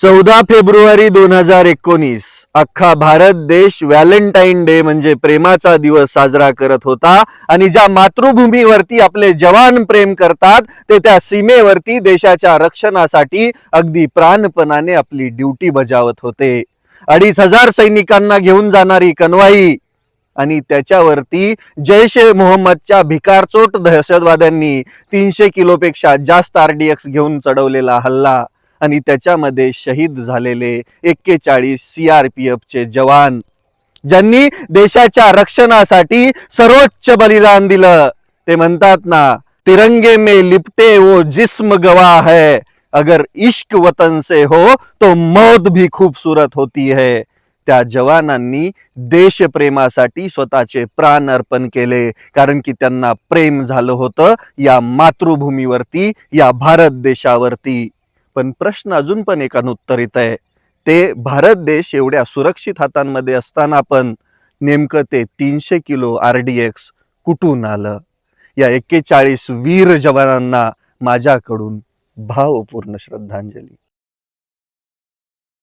14 February 2019 अख्खा भारत देश Valentine day म्हणजे प्रेमाचा दिवस साजरा करत होता आणि ज्या मातृभूमीवरती आपले जवान प्रेम करतात ते त्या सीमेवरती देशाच्या रक्षणासाठी अगदी प्राणपणाने आपली ड्युटी बजावत होते. 2,500 सैनिकांना घेऊन जाणारी कनवाई आणि त्याच्यावरती जैश ए मोहम्मदच्या भिकारचोट दहशतवाद्यांनी 300 किलोपेक्षा जास्त RDX घेऊन चढवलेला हल्ला आणि त्याच्यामध्ये शहीद झालेले 41 CRPF चे जवान ज्यांनी देशाच्या रक्षणासाठी सर्वोच्च बलिदान दिलं. ते म्हणतात ना, तिरंगे में लिपटे वो जिस्म गवाह है, अगर इश्क वतन से हो तो मौत भी खूबसूरत होती है. त्या जवानांनी देशप्रेमासाठी स्वतःचे प्राण अर्पण केले, कारण की त्यांना प्रेम झालं होतं या मातृभूमीवरती, या भारत देशावरती. पण प्रश्न अजून पण एक अनुत्तरित आहे, ते भारत देश एवढ्या सुरक्षित हातांमध्ये असताना पण नेमकं ते 300 किलो RDX कुठून आलं? या 41 वीर जवानांना माझ्याकडून भावपूर्ण श्रद्धांजली.